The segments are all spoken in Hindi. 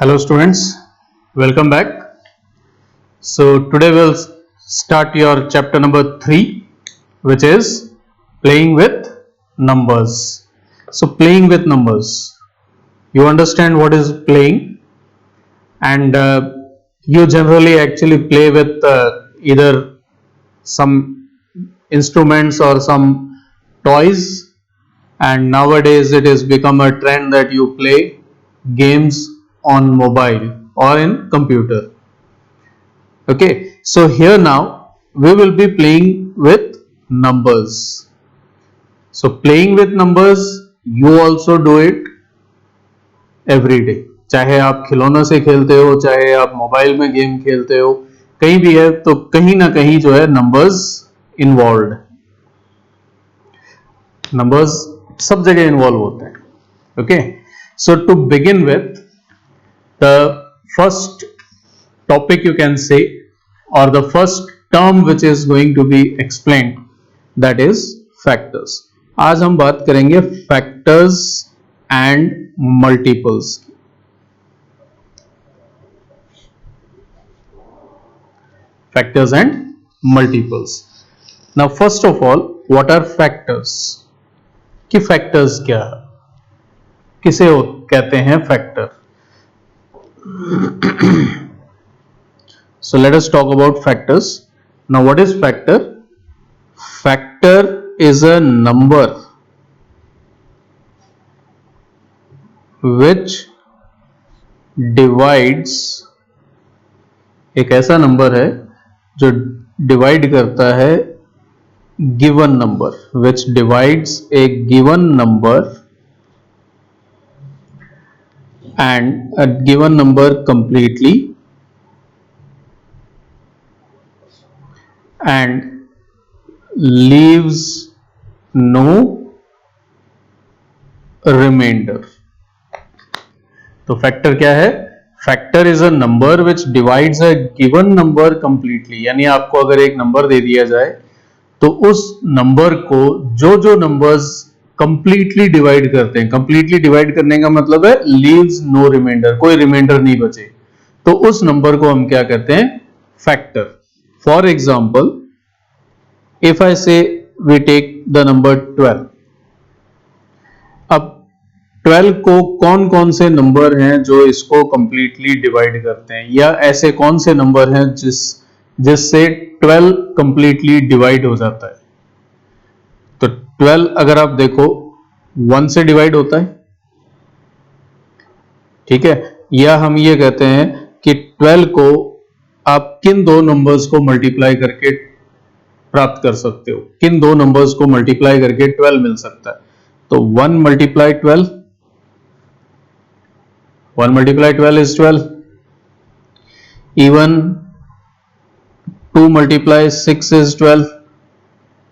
Hello students, welcome back. So today we'll start your chapter number 3, which is playing with numbers. So playing with numbers, you understand what is playing, and you generally actually play with either some instruments or some toys, and nowadays it has become a trend that you play games on mobile or in computer. Okay, so here now we will be playing with numbers. So playing with numbers, you also do it every day. चाहे आप खिलौनों से खेलते हो, चाहे आप मोबाइल में गेम खेलते हो, कहीं भी है तो कहीं ना कहीं जो है नंबर्स इन्वॉल्व, नंबर्स सब जगह इन्वॉल्व होते हैं. Okay, so to begin with the first topic you can say, or the first term which is going to be explained, that is factors. आज हम बात करेंगे factors and multiples. Factors and multiples. Now first of all, what are factors? कि factors क्या है, किसे कहते हैं factor? So let us talk about factors. Now what is factor? Factor is a number which divides, एक ऐसा नंबर है जो डिवाइड करता है given number, which divides a given number and a given number completely and leaves no remainder. तो फैक्टर क्या है? Factor is a number which divides a given number completely. यानी आपको अगर एक नंबर दे दिया जाए तो उस नंबर को जो नंबर्स कंप्लीटली डिवाइड करते हैं, कंप्लीटली डिवाइड करने का मतलब है लीव्स नो रिमाइंडर, कोई रिमाइंडर नहीं बचे, तो उस नंबर को हम क्या कहते हैं? Factor. For example, if I say we take the number 12. अब 12 को कौन कौन से नंबर हैं जो इसको कंप्लीटली डिवाइड करते हैं, या ऐसे कौन से नंबर हैं जिससे 12 कंप्लीटली डिवाइड हो जाता है? तो 12 अगर आप देखो 1 से डिवाइड होता है, ठीक है, या हम ये कहते हैं कि 12 को आप किन दो नंबर्स को मल्टीप्लाई करके प्राप्त कर सकते हो, किन दो नंबर्स को मल्टीप्लाई करके 12 मिल सकता है? तो 1 multiply 12, 1 multiply 12 is 12. Even 2 multiply 6 is 12.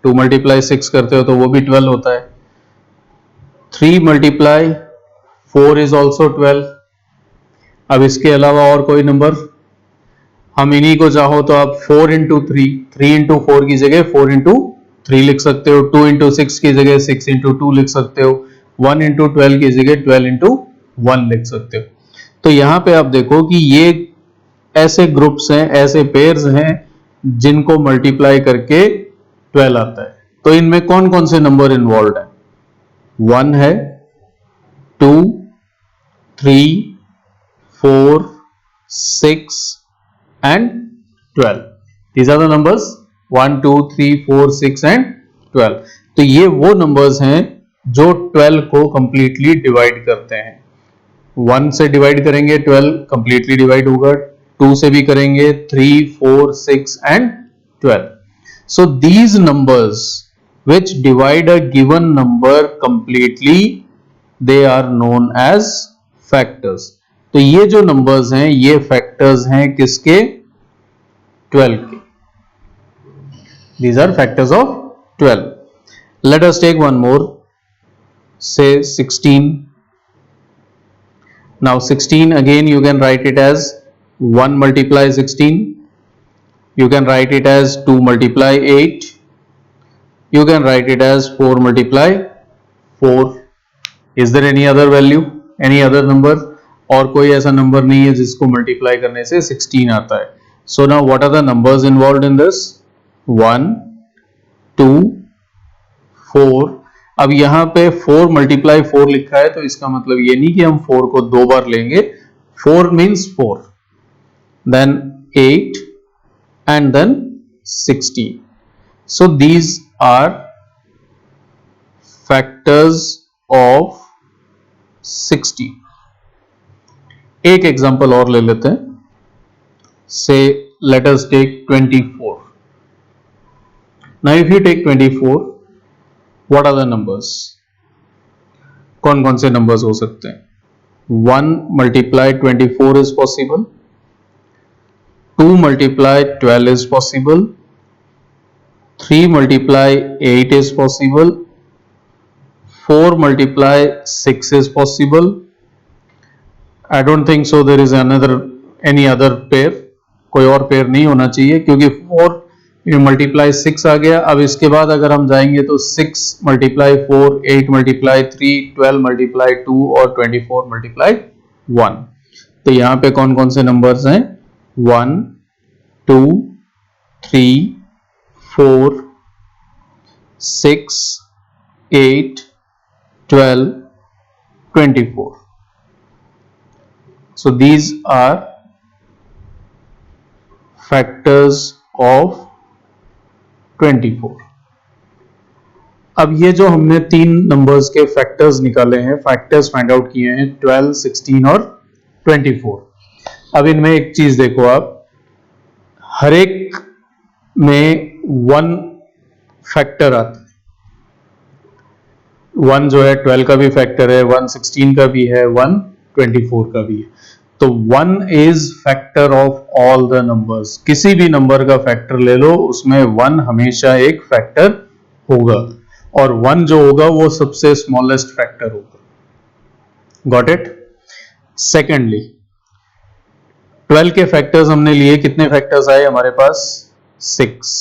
2 multiply 6 करते हो तो वो भी 12 होता है. 3 मल्टीप्लाई 4 इज ऑल्सो 12. अब इसके अलावा और कोई नंबर, हम इन्हीं को चाहो तो आप 4 इंटू 3, 3 इंटू 4 की जगह 4 इंटू 3 लिख सकते हो, 2 इंटू 6 की जगह 6 इंटू 2 लिख सकते हो, 1 इंटू 12 की जगह 12 इंटू 1 लिख सकते हो. तो यहां पे आप देखो कि ये ऐसे ग्रुप्स हैं, ऐसे पेयर्स हैं जिनको मल्टीप्लाई करके 12 आता है. तो इनमें कौन कौन से नंबर इन्वॉल्व है? 1 है, 2, 3, 4, 6 and 12. These are the numbers 1, 2, 3, 4, 6 and 12. तो ये वो नंबर्स हैं जो 12 को कंप्लीटली डिवाइड करते हैं. 1 से डिवाइड करेंगे 12 कंप्लीटली डिवाइड होगा, 2 से भी करेंगे, 3, 4, 6 and 12. So these numbers which divide a given number completely, they are known as factors. तो ये जो नंबर्स हैं ये फैक्टर्स हैं किसके? 12 के. These are factors of 12. Let us take one more, say 16. Now 16, again you can write it as 1 multiply 16. You can write it as 2 multiply 8. You can write it as 4 multiply 4. Is there any other value, any other number? और कोई ऐसा नंबर नहीं है जिसको मल्टीप्लाई करने से 16 आता है. So now what are the numbers involved in this? 1, 2, 4. अब यहां पे 4 मल्टीप्लाई 4 लिखा है, तो इसका मतलब ये नहीं कि हम 4 को 2 बार लेंगे. 4 means 4, then 8 and then 16. So these are factors of 60. एक एग्जांपल और ले लेते हैं. Say let us take 24. Now if you take 24, what are the numbers? कौन कौन से नंबर्स हो सकते हैं? 1 multiply 24 is possible. 2 multiply 12 is possible. 3 multiply 8 is possible. 4 multiply 6 is possible. I don't think so there is any other pair. कोई और पेयर नहीं होना चाहिए, क्योंकि 4 मल्टीप्लाई 6 आ गया. अब इसके बाद अगर हम जाएंगे तो 6 मल्टीप्लाई 4, 8 मल्टीप्लाई 3, 12 मल्टीप्लाई 2 और 24 मल्टीप्लाई 1. तो यहां पे कौन कौन से नंबर्स हैं? 1, 2, 3, 4, 6, 8, 12, 24. So these are factors of 24. अब ये जो हमने 3 नंबर्स के फैक्टर्स निकाले हैं, फैक्टर्स फाइंड आउट किए हैं 12, 16 और 24. अब इनमें एक चीज देखो आप, हर एक में 1 फैक्टर आता है. 1 जो है 12 का भी फैक्टर है, 1 16 का भी है, 1 24 का भी है. तो 1 is factor of all the numbers. किसी भी नंबर का फैक्टर ले लो, उसमें 1 हमेशा एक फैक्टर होगा, और 1 जो होगा वो सबसे स्मॉलेस्ट फैक्टर होगा. Got it? सेकेंडली, 12 के फैक्टर्स हमने लिए. कितने फैक्टर्स आए हमारे पास? 6.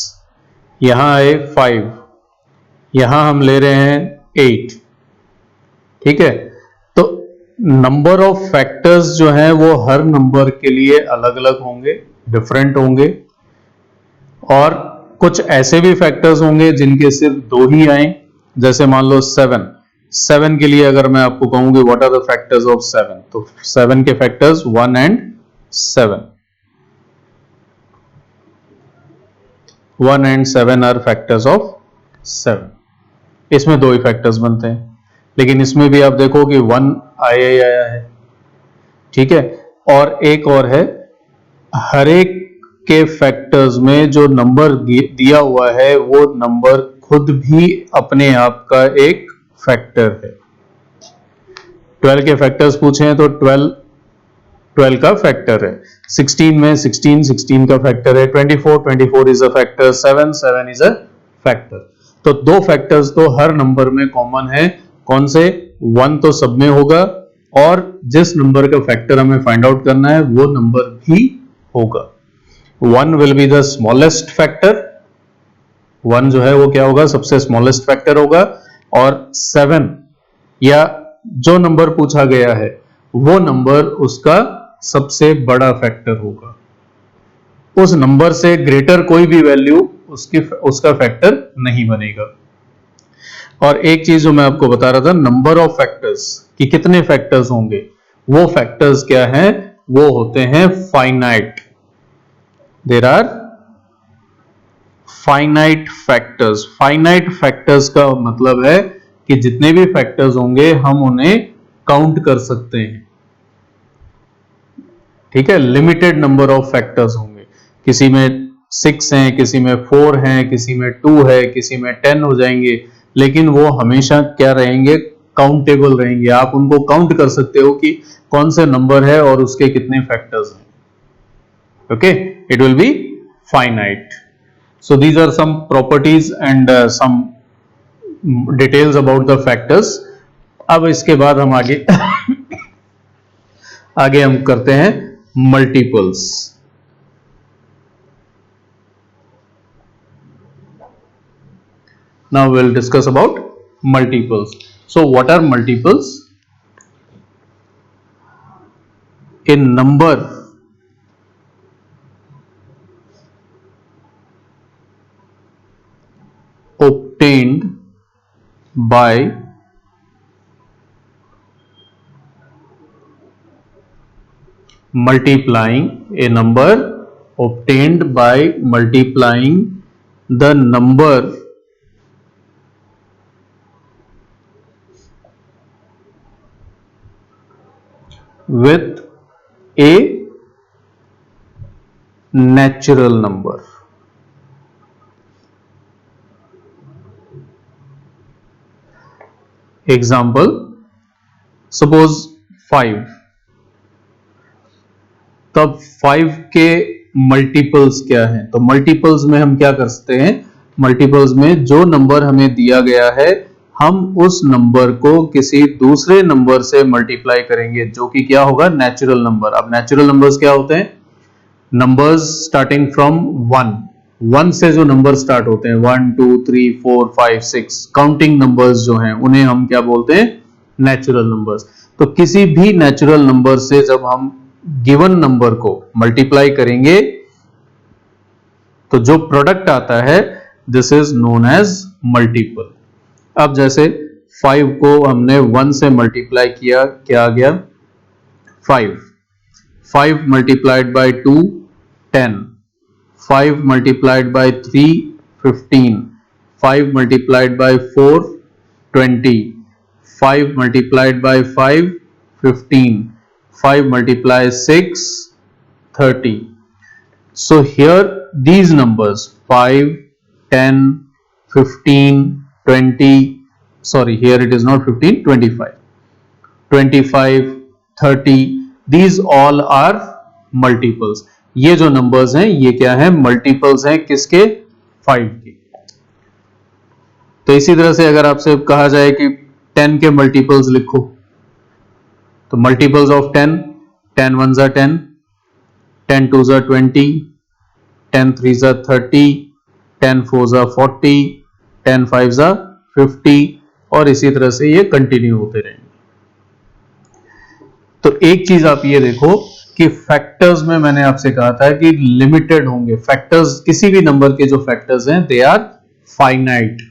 यहां आए 5. यहां हम ले रहे हैं 8. ठीक है. तो नंबर ऑफ फैक्टर्स जो हैं वो हर नंबर के लिए अलग अलग होंगे, डिफरेंट होंगे. और कुछ ऐसे भी फैक्टर्स होंगे जिनके सिर्फ 2 ही आए, जैसे मान लो 7. 7 के लिए अगर मैं आपको कहूंगी what are the factors of 7, तो 7 के factors 1 and 7. 1 and 7 are factors of 7. इसमें 2 ही फैक्टर्स बनते हैं, लेकिन इसमें भी आप देखो कि 1 आया ही आया है. ठीक है. और एक और है, हर एक के फैक्टर्स में जो नंबर दिया हुआ है वो नंबर खुद भी अपने आप का एक फैक्टर है. 12 के फैक्टर्स पूछे हैं तो 12 का फैक्टर है. 16 में 16 का फैक्टर है. 24 is a factor. 7 is a factor. तो 2 फैक्टर्स तो हर नंबर में कॉमन है. कौन से? 1 तो सब में होगा, और जिस नंबर का फैक्टर हमें फाइंड आउट करना है वो नंबर भी होगा. 1 will be the smallest factor. 1 जो है वो क्या होगा? सबसे स्मॉलेस्ट फैक्टर होगा. और 7 या जो नंबर पूछा गया है वो नंबर उसका सबसे बड़ा फैक्टर होगा. उस नंबर से ग्रेटर कोई भी वैल्यू उसका फैक्टर नहीं बनेगा. और एक चीज जो मैं आपको बता रहा था, नंबर ऑफ फैक्टर्स कि कितने फैक्टर्स होंगे, वो फैक्टर्स क्या हैं? वो होते हैं finite. There are finite factors. Finite factors का मतलब है कि जितने भी फैक्टर्स होंगे हम उन्हें काउंट कर सकते हैं. ठीक है. लिमिटेड नंबर ऑफ फैक्टर्स होंगे. किसी में 6 हैं, किसी में 4 हैं, किसी में 2 है, किसी में 10 हो जाएंगे, लेकिन वो हमेशा क्या रहेंगे? काउंटेबल रहेंगे. आप उनको काउंट कर सकते हो कि कौन से नंबर है और उसके कितने फैक्टर्स हैं. Okay. It will be finite. So these are some properties and some details about the factors. अब इसके बाद हम आगे आगे हम करते हैं multiples. Now we'll discuss about multiples. So what are multiples? A number obtained by multiplying a number obtained by multiplying the number with a natural number. Example, suppose 5, तब 5 के मल्टीपल्स क्या हैं? तो मल्टीपल्स में हम क्या कर सकते हैं? मल्टीपल्स में जो नंबर हमें दिया गया है हम उस नंबर को किसी दूसरे नंबर से मल्टीप्लाई करेंगे जो कि क्या होगा? Natural number. अब नेचुरल नंबर्स क्या होते हैं? नंबर्स स्टार्टिंग फ्रॉम 1 से जो नंबर स्टार्ट होते हैं 1 2 3 4 5 6 काउंटिंग नंबर्स जो हैं उन्हें हम क्या बोलते हैं? Natural numbers. तो किसी भी नेचुरल नंबर से जब हम गिवन नंबर को मल्टीप्लाई करेंगे तो जो प्रोडक्ट आता है this is known as multiple. अब जैसे 5 को हमने 1 से मल्टीप्लाई किया, क्या आ गया? 5 multiplied by 2 10, 5 multiplied by 3 15, 5 multiplied by 4 20, 5 multiplied by 5 15, 5 multiply 6 30. So here these numbers 5 10 15 20, sorry here it is not 15 25 25 30, these all are multiples. ये जो numbers हैं ये क्या है? multiples हैं किसके? 5 के। तो इसी तरह से अगर आपसे कहा जाए कि 10 के multiples लिखो तो मल्टीपल्स ऑफ 10, 10 1 जा 10, 10 2 जा 20, 10 3 जा 30, 10 4 जा 40, 10 5 जा 50 और इसी तरह से ये कंटिन्यू होते रहेंगे। तो एक चीज आप ये देखो कि फैक्टर्स में मैंने आपसे कहा था कि लिमिटेड होंगे फैक्टर्स। किसी भी नंबर के जो फैक्टर्स हैं दे आर फाइनाइट।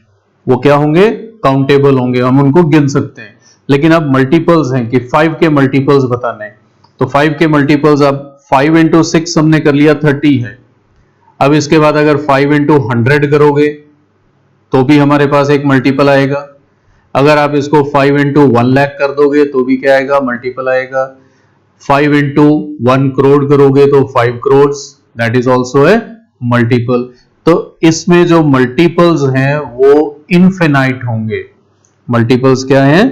वो क्या होंगे? काउंटेबल होंगे, हम उनको गिन सकते हैं। लेकिन अब मल्टीपल्स हैं कि 5 के मल्टीपल्स बताने हैं तो 5 के मल्टीपल्स अब 5 इंटू 6 हमने कर लिया 30 है। अब इसके बाद अगर 5 इंटू 100 करोगे तो भी हमारे पास एक मल्टीपल आएगा। अगर आप इसको 5 इंटू 1 लाख कर दोगे तो भी क्या आएगा? मल्टीपल आएगा। 5 इंटू 1 करोड़ करोगे तो 5 crore, that is also a multiple. तो इसमें जो मल्टीपल्स हैं वो इनफिनाइट होंगे। मल्टीपल्स क्या हैं?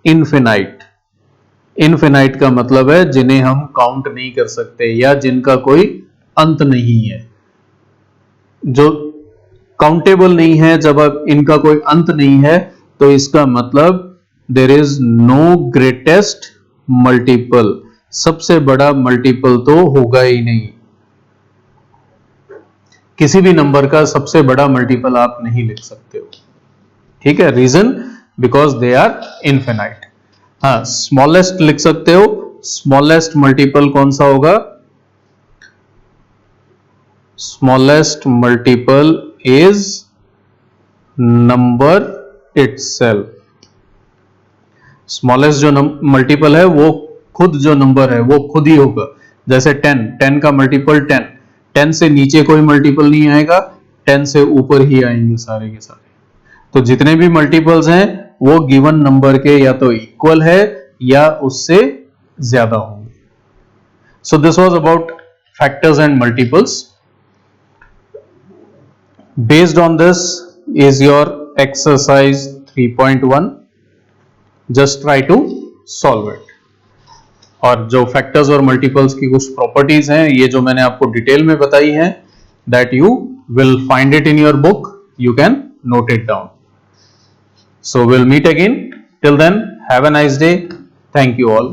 इनफिनाइट। इनफिनाइट का मतलब है जिन्हें हम काउंट नहीं कर सकते या जिनका कोई अंत नहीं है। जो काउंटेबल नहीं है, जब अब इनका कोई अंत नहीं है तो इसका मतलब there is no greatest multiple. सबसे बड़ा मल्टीपल तो होगा ही नहीं। किसी भी नंबर का सबसे बड़ा मल्टीपल आप नहीं लिख सकते हो। ठीक है? Reason because they are infinite. हाँ, स्मॉलेस्ट लिख सकते हो। स्मॉलेस्ट मल्टीपल कौन सा होगा? Smallest multiple is number itself. Smallest जो मल्टीपल है वो खुद जो नंबर है वो खुद ही होगा। जैसे 10 का मल्टीपल 10 से नीचे कोई मल्टीपल नहीं आएगा, 10 से ऊपर ही आएंगे सारे के सारे। तो जितने भी मल्टीपल्स हैं वो गिवन नंबर के या तो इक्वल है या उससे ज्यादा होंगे। So this was about factors and multiples. Based on this is your exercise 3.1। Just try to solve it. और जो फैक्टर्स और मल्टीपल्स की कुछ प्रॉपर्टीज हैं ये जो मैंने आपको डिटेल में बताई हैं, that you will find it in your book, you can note it down. So we'll meet again. Till then, have a nice day. Thank you all.